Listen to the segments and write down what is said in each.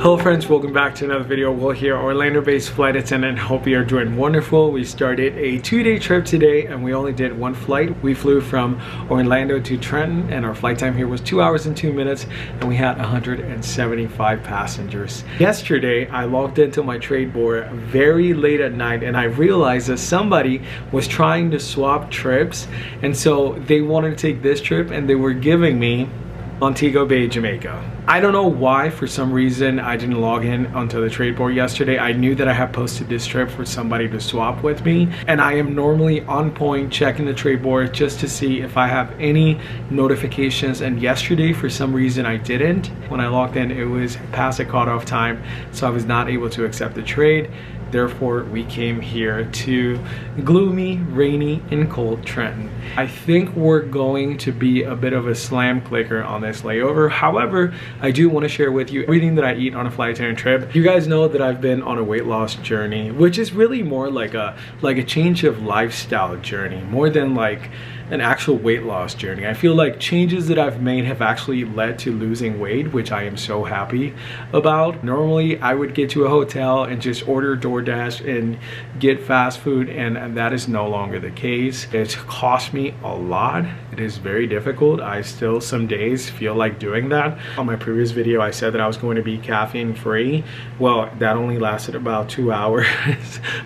Hello friends, welcome back to another video. Will here, Orlando-based flight attendant. Hope you are doing wonderful. We started a 2-day trip today and we only did one flight. We flew from Orlando to Trenton and our flight time here was 2 hours and 2 minutes and we had 175 passengers. Yesterday, I logged into my trade board very late at night and I realized that somebody was trying to swap trips, and so they wanted to take this trip and they were giving me Montego Bay, Jamaica. I don't know why, for some reason, I didn't log in onto the trade board yesterday. I knew that I had posted this trip for somebody to swap with me, and I am normally on point checking the trade board just to see if I have any notifications, and yesterday, for some reason, I didn't. When I logged in, it was past the cutoff time, so I was not able to accept the trade. Therefore, we came here to gloomy, rainy, and cold Trenton. I think we're going to be a bit of a slam clicker on this layover. However, I do want to share with you everything that I eat on a flight attendant trip. You guys know that I've been on a weight loss journey, which is really more like a change of lifestyle journey, more than like an actual weight loss journey. I feel like changes that I've made have actually led to losing weight, which I am so happy about. Normally, I would get to a hotel and just order DoorDash and get fast food, and that is no longer the case. It's cost me a lot. It is very difficult. I still some days feel like doing that. On my previous video, I said that I was going to be caffeine free. Well, that only lasted about 2 hours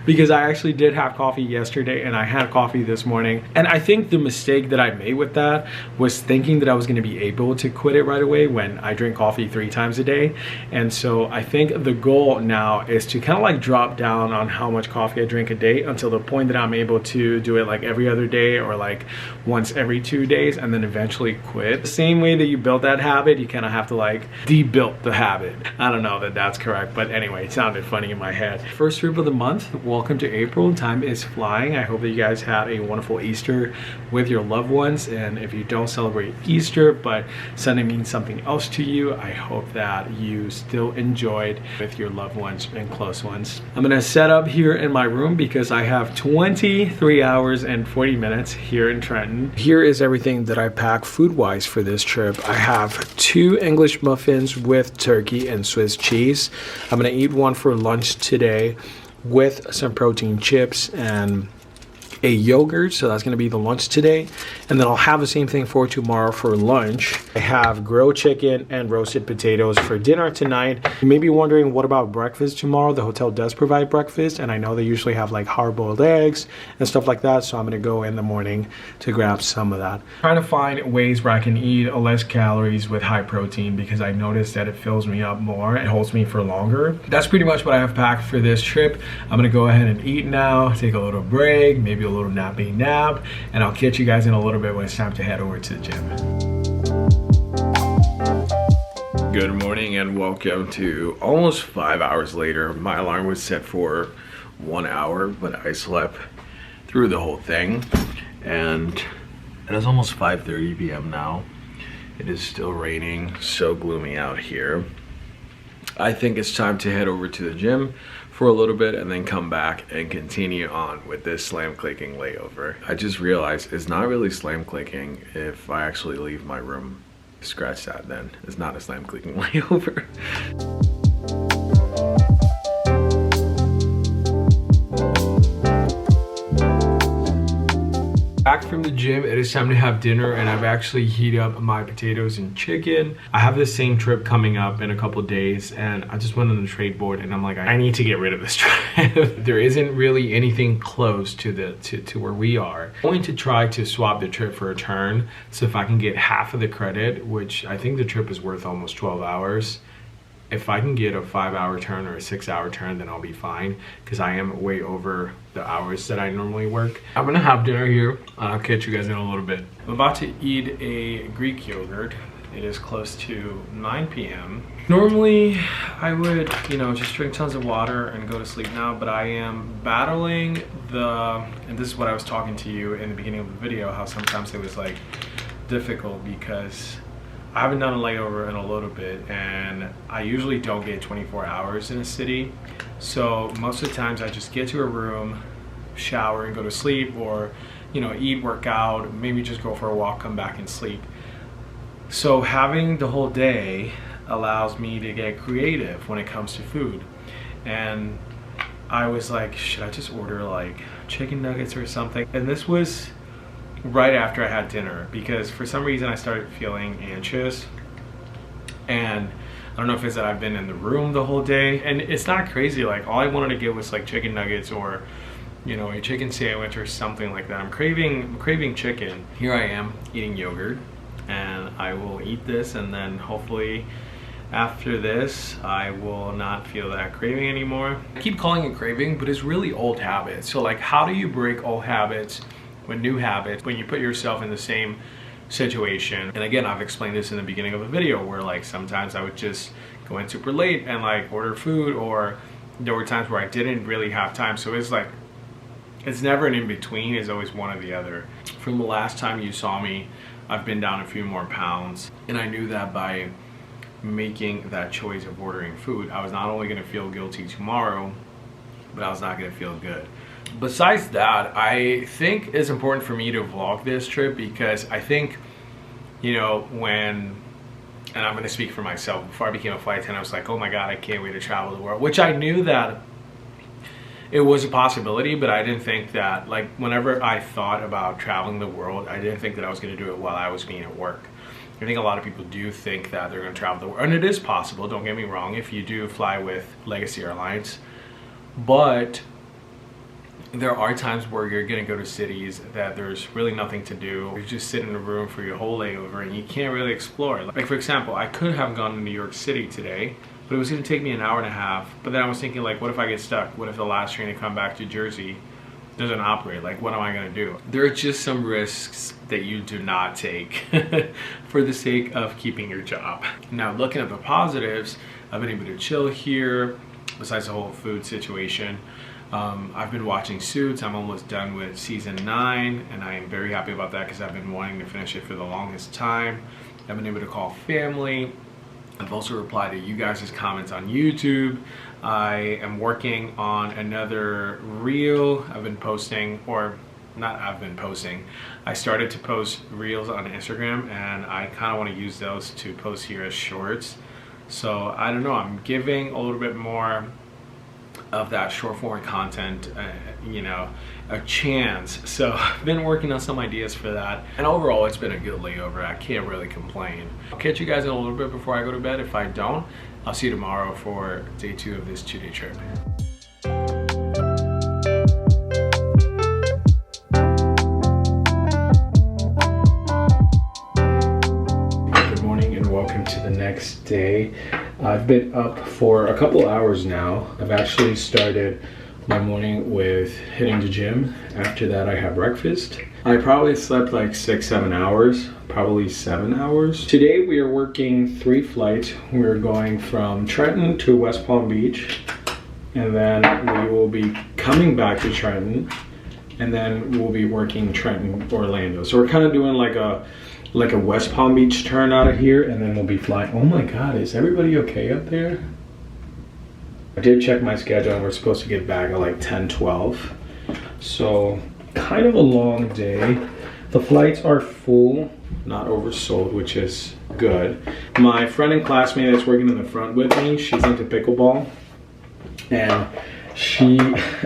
because I actually did have coffee yesterday and I had coffee this morning. And I think the mistake that I made with that was thinking that I was going to be able to quit it right away when I drink coffee 3 times a day. And so I think the goal now is to kind of like drop down on how much coffee I drink a day until the point that I'm able to do it like every other day or like once every 2 days, and then eventually quit. The same way that you built that habit, you kind of have to like de-build the habit. I don't know that that's correct, but anyway, it sounded funny in my head. First trip of the month. Welcome to April. Time is flying. I hope that you guys had a wonderful Easter with your loved ones, and if you don't celebrate Easter but Sunday means something else to you, I hope that you still enjoyed with your loved ones and close ones. I'm gonna set up here in my room because I have 23 hours and 40 minutes here in Trenton. Here is everything that I packed food wise for this trip. I have 2 English muffins with turkey and Swiss cheese. I'm gonna eat one for lunch today with some protein chips and a yogurt, so that's going to be the lunch today, and then I'll have the same thing for tomorrow for lunch. I have grilled chicken and roasted potatoes for dinner tonight. You may be wondering, what about breakfast tomorrow? The hotel does provide breakfast, and I know they usually have like hard-boiled eggs and stuff like that, so I'm going to go in the morning to grab some of that. Trying to find ways where I can eat less calories with high protein because I noticed that it fills me up more, it holds me for longer. That's pretty much what I have packed for this trip. I'm going to go ahead and eat now, take a little break, maybe a little nappy nap, and I'll catch you guys in a little bit when it's time to head over to the gym. Good morning and welcome to almost 5 hours later. My alarm was set for 1 hour, but I slept through the whole thing, and it is almost 5:30 p.m. now. It is still raining, so gloomy out here. I think it's time to head over to the gym for a little bit and then come back and continue on with this slam clicking layover. I just realized it's not really slam clicking if I actually leave my room. Scratch that then. It's not a slam clicking layover. Back from the gym, it is time to have dinner, and I've actually heated up my potatoes and chicken. I have the same trip coming up in a couple days, and I just went on the trade board and I'm like, I need to get rid of this trip. There isn't really anything close to where we are. I'm going to try to swap the trip for a turn, so if I can get half of the credit, which I think the trip is worth almost 12 hours. If I can get a 5-hour turn or a 6-hour turn, then I'll be fine because I am way over the hours that I normally work. I'm gonna have dinner here. I'll catch you guys in a little bit. I'm about to eat a Greek yogurt. It is close to 9 p.m. Normally, I would, just drink tons of water and go to sleep now, but I am battling and this is what I was talking to you in the beginning of the video, how sometimes it was like difficult because I haven't done a layover in a little bit, and I usually don't get 24 hours in a city. So most of the times I just get to a room, shower, and go to sleep, or eat, work out, maybe just go for a walk, come back and sleep. So having the whole day allows me to get creative when it comes to food. And I was like, should I just order like chicken nuggets or something? And this was right after I had dinner, because for some reason I started feeling anxious. And I don't know if it's that I've been in the room the whole day, and it's not crazy. Like, all I wanted to get was like chicken nuggets or, you know, a chicken sandwich or something like that. I'm craving chicken. Here I am eating yogurt, and I will eat this, and then hopefully after this I will not feel that craving anymore. I keep calling it craving, but it's really old habits. So like, how do you break old habits with new habits when you put yourself in the same situation? And again, I've explained this in the beginning of the video, where like sometimes I would just go in super late and like order food, or there were times where I didn't really have time. So it's like, it's never an in-between, it's always one or the other. From the last time you saw me, I've been down a few more pounds, and I knew that by making that choice of ordering food, I was not only going to feel guilty tomorrow, but I was not going to feel good. Besides that, I think it's important for me to vlog this trip, because I think, you know, and I'm going to speak for myself, before I became a flight attendant, I was like, oh my god, I can't wait to travel the world, which I knew that it was a possibility, but I didn't think that, like, whenever I thought about traveling the world, I didn't think that I was going to do it while I was being at work. I think a lot of people do think that they're going to travel the world, and it is possible, don't get me wrong, if you do fly with Legacy Airlines. But there are times where you're going to go to cities that there's really nothing to do. You just sit in a room for your whole layover and you can't really explore. Like, for example, I could have gone to New York City today, but it was going to take me an hour and a half. But then I was thinking, like, what if I get stuck? What if the last train to come back to Jersey doesn't operate? Like, what am I going to do? There are just some risks that you do not take for the sake of keeping your job. Now, looking at the positives, I've been able to chill here, besides the whole food situation. I've been watching Suits. I'm almost done with season 9, and I am very happy about that, because I've been wanting to finish it for the longest time. I've been able to call family. I've also replied to you guys' comments on YouTube. I am working on another reel. I've been posting, or not I've been posting, I started to post reels on Instagram, and I kind of want to use those to post here as shorts. So I don't know, I'm giving a little bit more of that short form content, you know, a chance. So I've been working on some ideas for that, and overall it's been a good layover. I can't really complain. I'll catch you guys in a little bit before I go to bed. If I don't, I'll see you tomorrow for day 2 of this 2-day trip. Good morning and welcome to the next day. I've been up for a couple hours now. I've actually started my morning with hitting the gym. After that, I have breakfast. I probably slept like 6-7 hours, probably 7 hours. Today we are working 3 flights. We're going from Trenton to West Palm Beach, and then we will be coming back to Trenton, and then we'll be working Trenton, Orlando. So we're kind of doing like a West Palm Beach turn out of here, and then we'll be flying. Oh my god, is everybody okay up there? I did check my schedule, and we're supposed to get back at like 10-12. So kind of a long day. The flights are full, not oversold, which is good. My friend and classmate that's working in the front with me, she's into pickleball, and she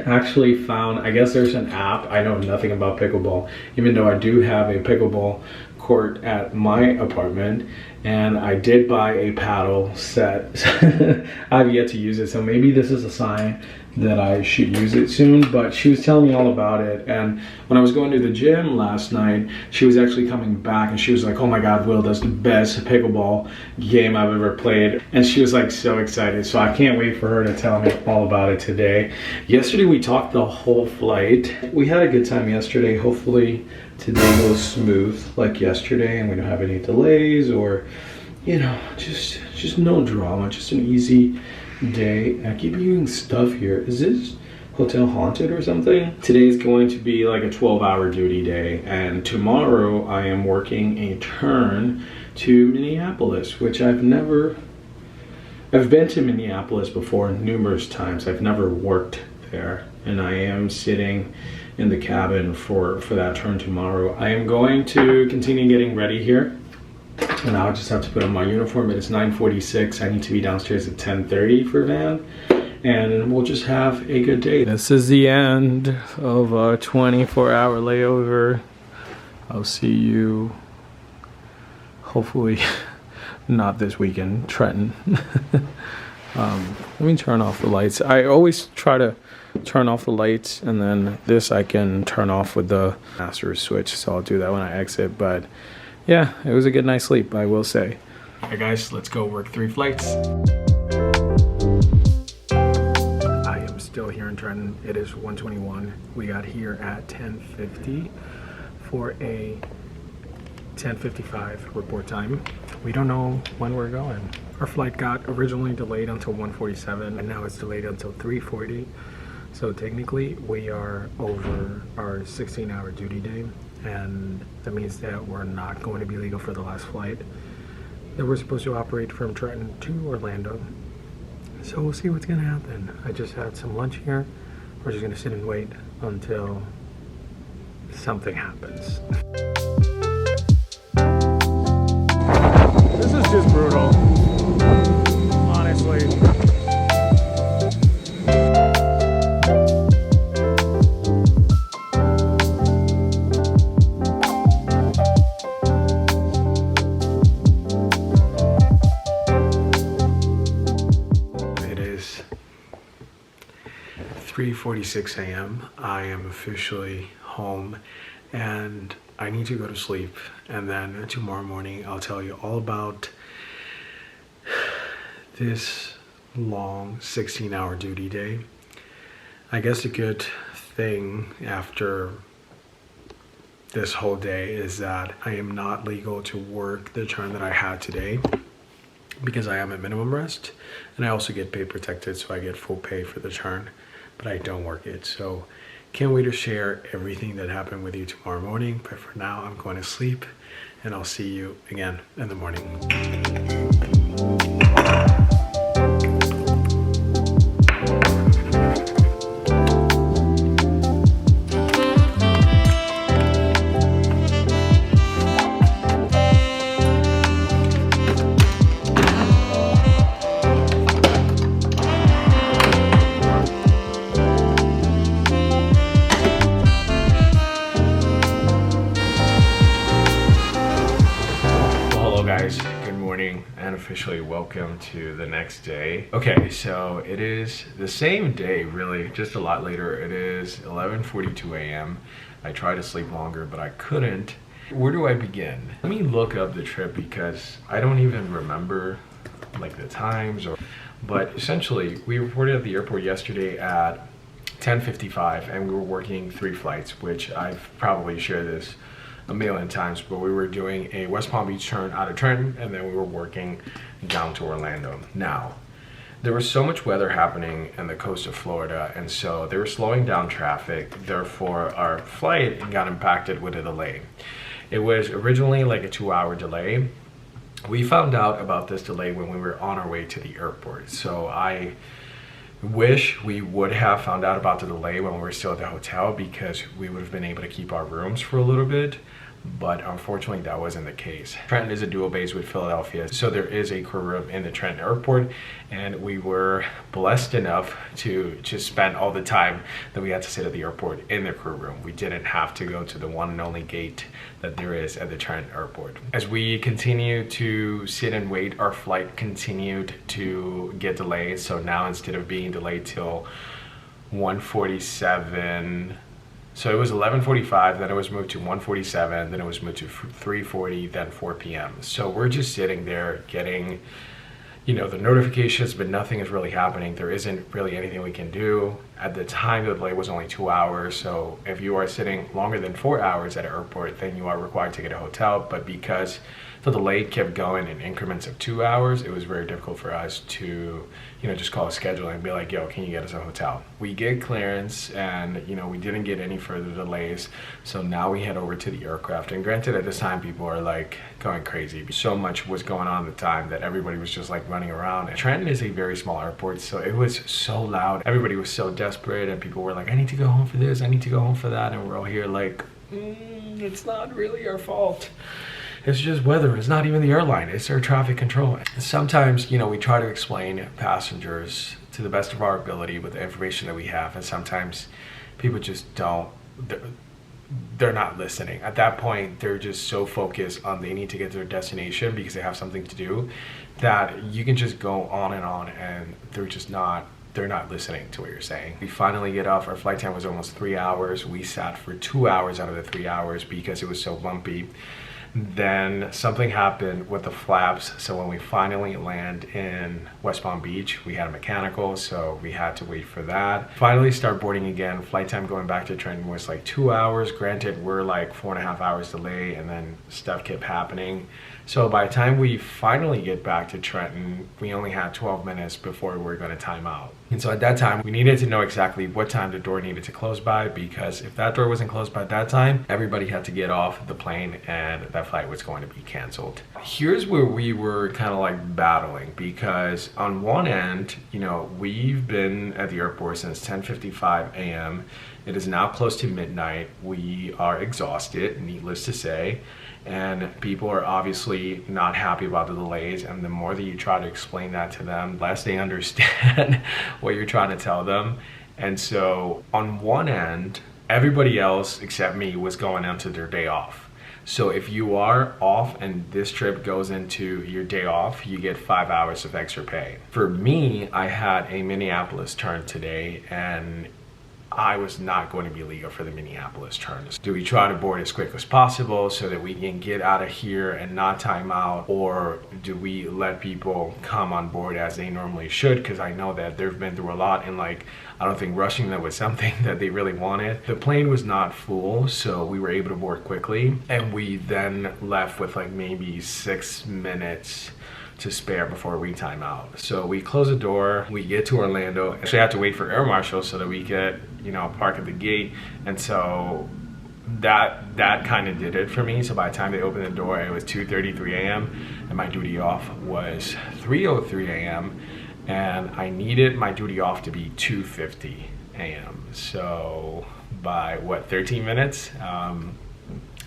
actually found, I guess there's an app. I know nothing about pickleball, even though I do have a pickleball court at my apartment, and I did buy a paddle set. I've yet to use it, so maybe this is a sign that I should use it soon. But she was telling me all about it, and when I was going to the gym last night, she was actually coming back and she was like, oh my god, Will, that's the best pickleball game I've ever played. And she was like so excited, so I can't wait for her to tell me all about it today. Yesterday we talked the whole flight. We had a good time yesterday. Hopefully today goes smooth like yesterday, and we don't have any delays, or, you know, just no drama, just an easy day. I keep hearing stuff here. Is this hotel haunted or something? Today is going to be like a 12-hour duty day, and tomorrow I am working a turn to Minneapolis, which I've been to Minneapolis before numerous times. I've never worked there, and I am sitting in the cabin for that turn tomorrow. I am going to continue getting ready here. And now I just have to put on my uniform. It is 9:46. I need to be downstairs at 10:30 for van. And we'll just have a good day. This is the end of our 24-hour layover. I'll see you hopefully not this weekend, Trenton. Let me turn off the lights. I always try to turn off the lights, and then this I can turn off with the master switch, so I'll do that when I exit. But yeah, it was a good night's sleep, I will say. Alright guys, let's go work 3 flights. I am still here in Trenton. It is 1:21. We got here at 10:50 for a 10:55 report time. We don't know when we're going. Our flight got originally delayed until 1:47, and now it's delayed until 3:40. So technically we are over our 16-hour duty day, and that means that we're not going to be legal for the last flight that we're supposed to operate from Trenton to Orlando. So we'll see what's gonna happen. I just had some lunch here. We're just gonna sit and wait until something happens. This is just brutal, honestly. It is 3:46 a.m. I am officially home, and I need to go to sleep, and then tomorrow morning I'll tell you all about this long 16-hour duty day. I guess a good thing after this whole day is that I am not legal to work the turn that I had today because I am at minimum rest, and I also get pay protected, so I get full pay for the turn, but I don't work it. So can't wait to share everything that happened with you tomorrow morning. But for now, I'm going to sleep, and I'll see you again in the morning. Good morning and officially welcome to the next day. Okay, so it is the same day, really, just a lot later. It is 11:42 a.m. I tried to sleep longer, but I couldn't. Where do I begin? Let me look up the trip because I don't even remember like the times, but essentially we reported at the airport yesterday at 10:55 and we were working 3 flights, which I've probably shared this a million times, but we were doing a West Palm Beach turn out of Trenton, and then we were working down to Orlando. Now, there was so much weather happening in the coast of Florida, and so they were slowing down traffic. Therefore, our flight got impacted with a delay. It was originally like a 2-hour delay. We found out about this delay when we were on our way to the airport. So I wish we would have found out about the delay when we were still at the hotel, because we would have been able to keep our rooms for a little bit, but unfortunately that wasn't the case. Trenton is a dual base with Philadelphia, so there is a crew room in the Trenton airport, and we were blessed enough to just spend all the time that we had to sit at the airport in the crew room. We didn't have to go to the one and only gate that there is at the Trenton airport. As we continue to sit and wait, our flight continued to get delayed. So now, instead of being delayed till 1:47, so it was 11:45, then it was moved to 1:47, then it was moved to 3:40, then 4 p.m. So we're just sitting there getting, you know, the notifications, but nothing is really happening. There isn't really anything we can do. At the time, the delay was only 2 hours. So if you are sitting longer than 4 hours at an airport, then you are required to get a hotel. But because the delay kept going in increments of 2 hours, it was very difficult for us to, you know, just call a schedule and be like, yo, can you get us a hotel? We get clearance, and, you know, we didn't get any further delays. So now we head over to the aircraft. And granted, at this time, people are like going crazy. So much was going on at the time that everybody was just like running around. And Trenton is a very small airport, so it was so loud. Everybody was so desperate, and people were like, I need to go home for this, I need to go home for that. And we're all here like, it's not really our fault. It's just weather. It's not even the airline. It's air traffic control. Sometimes, you know, we try to explain passengers to the best of our ability with the information that we have, and sometimes people just don't. They're not listening. At that point, they're just so focused on they need to get to their destination because they have something to do, that you can just go on and they're not listening to what you're saying. We finally get off. Our flight time was almost 3 hours. We sat for 2 hours out of the 3 hours because it was so bumpy. Then something happened with the flaps, so when we finally land in West Palm Beach, we had a mechanical, so we had to wait for that. Finally start boarding again. Flight time going back to Trenton was like 2 hours. Granted, we're like 4.5 hours delay, and then stuff kept happening. So by the time we finally get back to Trenton, we only had 12 minutes before we were going to time out. And so at that time, we needed to know exactly what time the door needed to close by, because if that door wasn't closed by that time, everybody had to get off the plane and that flight was going to be canceled. Here's where we were kind of like battling, because on one end, you know, we've been at the airport since 10:55 a.m. It is now close to midnight. We are exhausted, needless to say, and people are obviously not happy about the delays, and the more that you try to explain that to them, less they understand what you're trying to tell them. And so on one end, everybody else except me was going into their day off. So if you are off and this trip goes into your day off, you get 5 hours of extra pay. For me, I had a Minneapolis turn today, and I was not going to be legal for the Minneapolis turn. Do we try to board as quick as possible so that we can get out of here and not time out, or do we let people come on board as they normally should? Because I know that they've been through a lot, and like, I don't think rushing them was something that they really wanted. The plane was not full, so we were able to board quickly, and we then left with like maybe 6 minutes to spare before we time out. So we close the door, we get to Orlando. Actually, I had to wait for air marshals so that we could, you know, park at the gate. And so that kind of did it for me. So by the time they opened the door, it was 2:33 a.m. and my duty off was 3:03 a.m. and I needed my duty off to be 2:50 a.m. So by what, 13 minutes?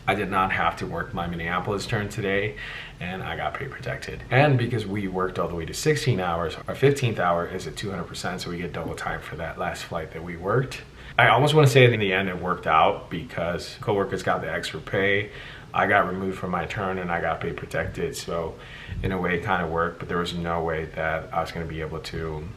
I did not have to work my Minneapolis turn today, and I got pay protected. And because we worked all the way to 16 hours, our 15th hour is at 200%, so we get double time for that last flight that we worked. I almost want to say that in the end it worked out because coworkers got the extra pay. I got removed from my turn and I got pay protected, so in a way it kind of worked, but there was no way that I was going to be able to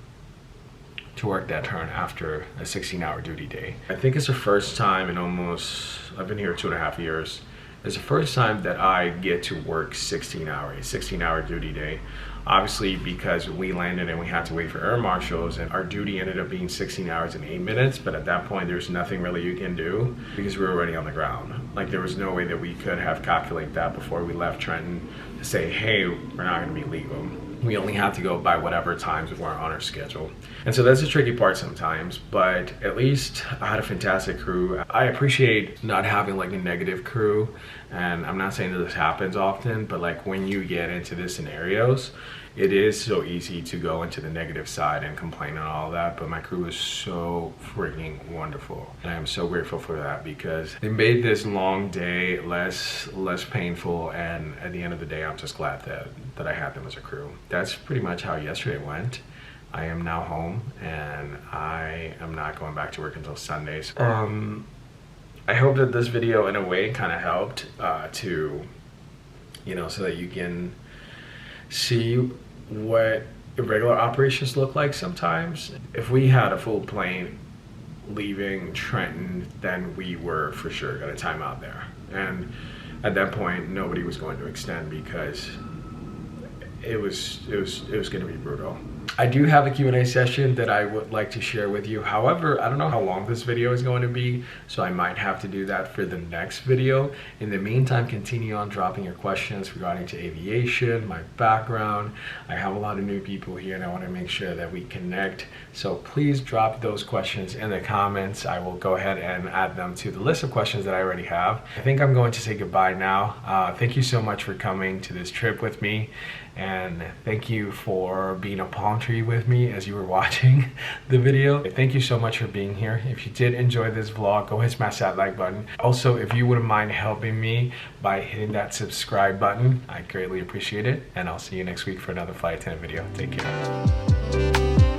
work that turn after a 16-hour duty day. I think it's the first time in I've been here 2.5 years. It's the first time that I get to work 16-hour duty day. Obviously, because we landed and we had to wait for air marshals, and our duty ended up being 16 hours and 8 minutes, but at that point there's nothing really you can do because we were already on the ground. Like, there was no way that we could have calculated that before we left Trenton to say, hey, we're not going to be legal. We only have to go by whatever times we're on our schedule. And so that's the tricky part sometimes, but at least I had a fantastic crew. I appreciate not having like a negative crew, and I'm not saying that this happens often, but like when you get into these scenarios, it is so easy to go into the negative side and complain and all that, but my crew is so freaking wonderful. And I am so grateful for that because they made this long day less painful, and at the end of the day, I'm just glad that I had them as a crew. That's pretty much how yesterday went. I am now home and I am not going back to work until Sundays. I hope that this video in a way kind of helped to, you know, so that you can see what irregular operations look like sometimes. If we had a full plane leaving Trenton, then we were for sure gonna time out there. And at that point, nobody was going to extend because it was gonna be brutal. I do have a Q&A session that I would like to share with you. However, I don't know how long this video is going to be, so I might have to do that for the next video. In the meantime, continue on dropping your questions regarding to aviation, my background. I have a lot of new people here and I want to make sure that we connect. So please drop those questions in the comments. I will go ahead and add them to the list of questions that I already have. I think I'm going to say goodbye now. Thank you so much for coming to this trip with me. And thank you for being a Palm tree with me as you were watching the video. Thank you so much for being here. If you did enjoy this vlog, go ahead and smash that like button. Also, if you wouldn't mind helping me by hitting that subscribe button, I greatly appreciate it. And I'll see you next week for another flight attendant video. Take care.